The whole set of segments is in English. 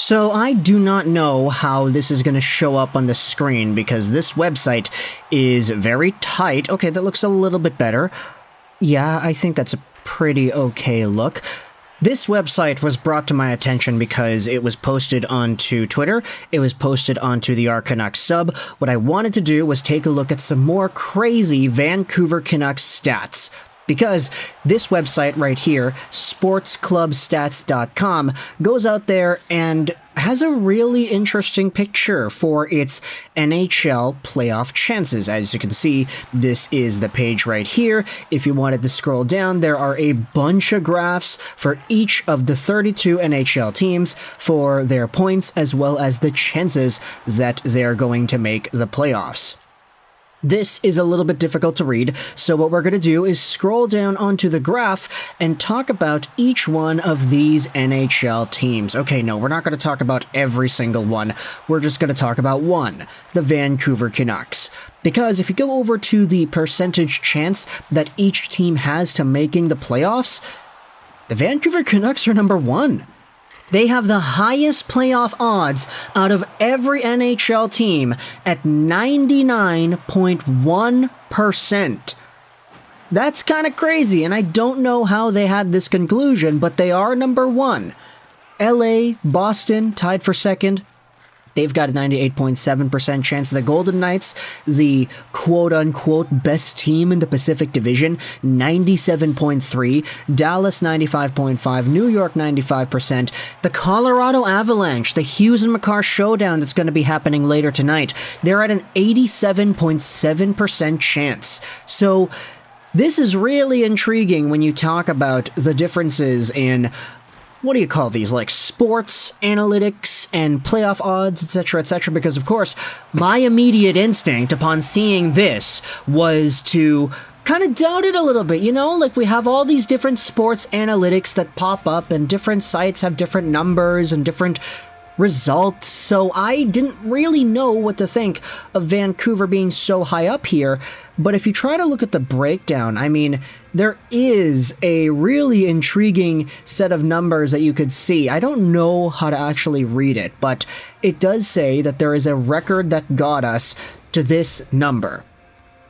So I do not know how this is going to show up on the screen because this website is very tight. Okay, that looks a little bit better. Yeah, I think that's a pretty okay look. This website was brought to my attention because it was posted onto Twitter, it was posted onto the Canucks sub. What I wanted to do was take a look at some more crazy Vancouver Canucks stats. Because this website right here, sportsclubstats.com, goes out there and has a really interesting picture for its NHL playoff chances. As you can see, this is the page right here. If you wanted to scroll down, there are a bunch of graphs for each of the 32 NHL teams for their points as well as the chances that they're going to make the playoffs. This is a little bit difficult to read, so what we're going to do is scroll down onto the graph and talk about each one of these NHL teams. Okay, no, we're not going to talk about every single one. We're just going to talk about one, the Vancouver Canucks. Because if you go over to the percentage chance that each team has to making the playoffs, the Vancouver Canucks are number one. They have the highest playoff odds out of every NHL team at 99.1%. That's kind of crazy, and I don't know how they had this conclusion, but they are number one. LA, Boston, tied for second. They've got a 98.7% chance. The Golden Knights, the quote-unquote best team in the Pacific Division, 97.3%. Dallas, 95.5%. New York, 95%. The Colorado Avalanche, the Hughes and Makar showdown that's going to be happening later tonight, they're at an 87.7% chance. So this is really intriguing when you talk about the differences in, what do you call these, like sports analytics and playoff odds, etc., because of course, my immediate instinct upon seeing this was to kind of doubt it a little bit, you know? Like, we have all these different sports analytics that pop up, and different sites have different numbers and different results, so I didn't really know what to think of Vancouver being so high up here. But if you try to look at the breakdown, I mean, there is a really intriguing set of numbers that you could see. I don't know how to actually read it, but it does say that there is a record that got us to this number.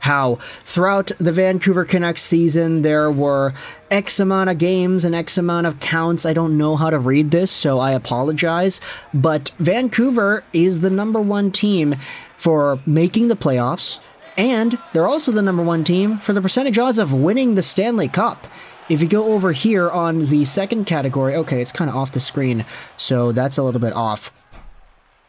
How throughout the Vancouver Canucks season, there were X amount of games and X amount of counts. I don't know how to read this, so I apologize. But Vancouver is the number one team for making the playoffs, and they're also the number one team for the percentage odds of winning the Stanley Cup. If you go over here on the second category, okay, it's kind of off the screen, so that's a little bit off.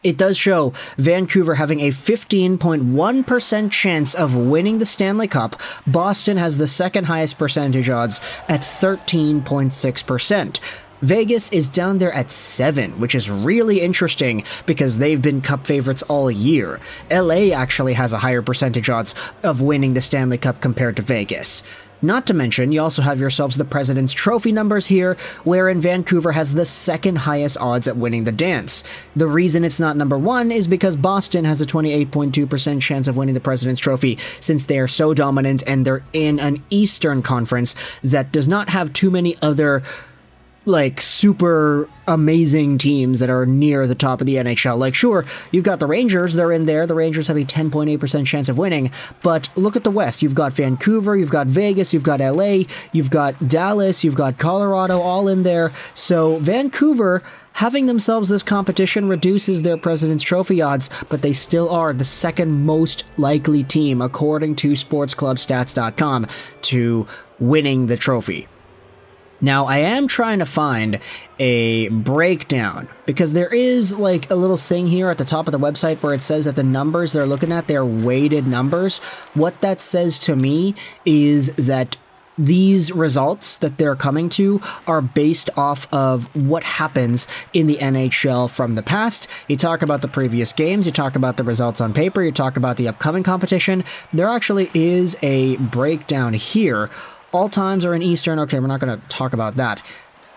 It does show Vancouver having a 15.1% chance of winning the Stanley Cup. Boston has the second highest percentage odds at 13.6%. Vegas is down there at 7, which is really interesting because they've been Cup favorites all year. LA actually has a higher percentage odds of winning the Stanley Cup compared to Vegas. Not to mention, you also have yourselves the President's Trophy numbers here, wherein Vancouver has the second highest odds at winning the dance. The reason it's not number one is because Boston has a 28.2% chance of winning the President's Trophy, since they are so dominant and they're in an Eastern Conference that does not have too many other, like, super amazing teams that are near the top of the NHL. Like, sure, you've got the Rangers, they're in there. The Rangers have a 10.8% chance of winning, but look at the West. You've got Vancouver, you've got Vegas, you've got LA, you've got Dallas, you've got Colorado, all in there. So Vancouver, having themselves this competition, reduces their President's Trophy odds, but they still are the second most likely team, according to sportsclubstats.com, to winning the trophy. Now, I am trying to find a breakdown, because there is like a little thing here at the top of the website where it says that the numbers they're looking at, they're weighted numbers. What that says to me is that these results that they're coming to are based off of what happens in the NHL from the past. You talk about the previous games, you talk about the results on paper, you talk about the upcoming competition. There actually is a breakdown here. All times are in Eastern. Okay, we're not going to talk about that.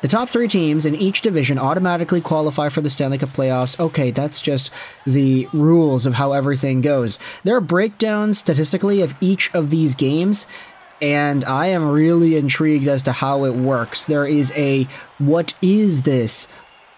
The top 3 teams in each division automatically qualify for the Stanley Cup Playoffs. Okay, that's just the rules of how everything goes. There are breakdowns statistically of each of these games, and I am really intrigued as to how it works. There is a, what is this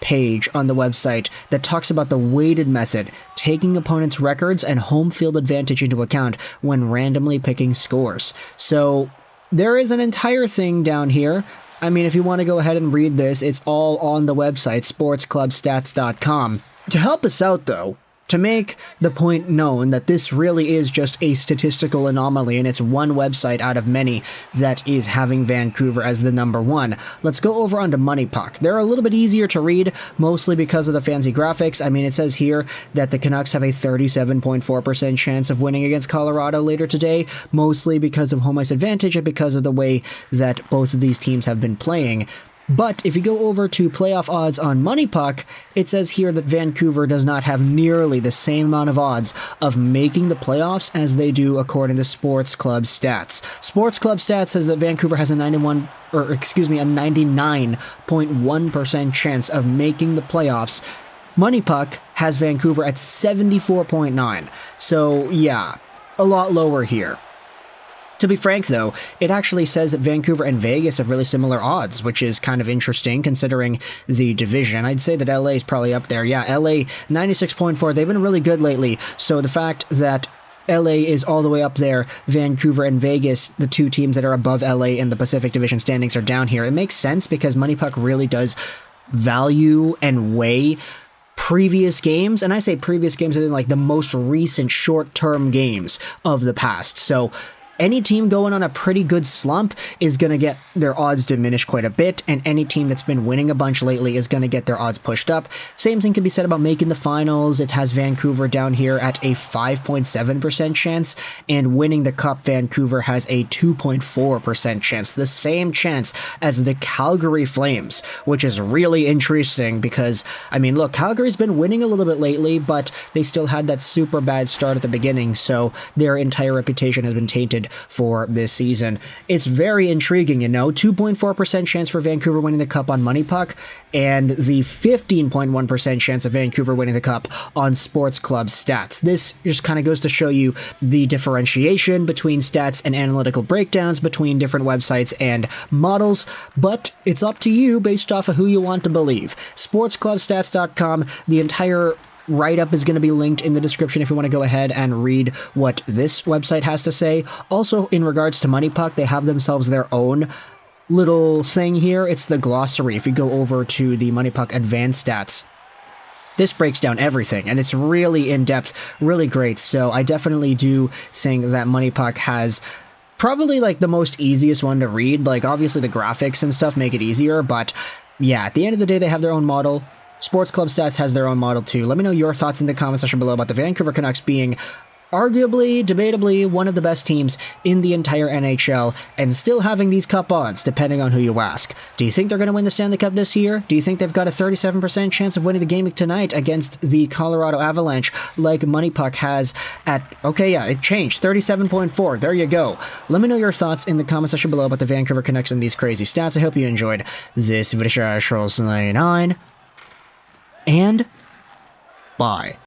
page on the website that talks about the weighted method, taking opponents' records and home field advantage into account when randomly picking scores. So there is an entire thing down here. I mean, if you want to go ahead and read this, it's all on the website, sportsclubstats.com. To help us out, though, to make the point known that this really is just a statistical anomaly and it's one website out of many that is having Vancouver as the number one, let's go over onto Money Puck. They're a little bit easier to read, mostly because of the fancy graphics. I mean, it says here that the Canucks have a 37.4% chance of winning against Colorado later today, mostly because of home ice advantage and because of the way that both of these teams have been playing. But if you go over to playoff odds on Money Puck, it says here that Vancouver does not have nearly the same amount of odds of making the playoffs as they do according to Sports Club Stats. Sports Club Stats says that Vancouver has a 99.1% chance of making the playoffs. Money Puck has Vancouver at 74.9. So yeah, a lot lower here. To be frank, though, it actually says that Vancouver and Vegas have really similar odds, which is kind of interesting considering the division. I'd say that LA is probably up there. Yeah, LA 96.4. They've been really good lately. So the fact that LA is all the way up there, Vancouver and Vegas, the two teams that are above LA in the Pacific Division standings, are down here. It makes sense because Money Puck really does value and weigh previous games, and I say previous games as in like the most recent short-term games of the past. So any team going on a pretty good slump is going to get their odds diminished quite a bit, and any team that's been winning a bunch lately is going to get their odds pushed up. Same thing can be said about making the finals. It has Vancouver down here at a 5.7% chance, and winning the Cup, Vancouver has a 2.4% chance, the same chance as the Calgary Flames, which is really interesting because, I mean, look, Calgary's been winning a little bit lately, but they still had that super bad start at the beginning, so their entire reputation has been tainted for this season. It's very intriguing, 2.4% chance for Vancouver winning the Cup on Money Puck, and the 15.1% chance of Vancouver winning the Cup on Sports Club Stats. This just kind of goes to show you the differentiation between stats and analytical breakdowns between different websites and models, but it's up to you based off of who you want to believe. SportsClubStats.com, the entire write-up is going to be linked in the description if you want to go ahead and read what this website has to say. Also, in regards to Money Puck, they have themselves their own little thing here. It's the glossary. If you go over to the Money Puck Advanced Stats, this breaks down everything, and it's really in-depth, really great. So I definitely do think that Money Puck has probably like the most easiest one to read. Like, obviously the graphics and stuff make it easier, but yeah, at the end of the day, they have their own model. Sports Club Stats has their own model too. Let me know your thoughts in the comment section below about the Vancouver Canucks being arguably, debatably, one of the best teams in the entire NHL and still having these Cup odds, depending on who you ask. Do you think they're going to win the Stanley Cup this year? Do you think they've got a 37% chance of winning the game tonight against the Colorado Avalanche like Money Puck has at, okay, yeah, it changed, 37.4. There you go. Let me know your thoughts in the comment section below about the Vancouver Canucks and these crazy stats. I hope you enjoyed this video. And bye.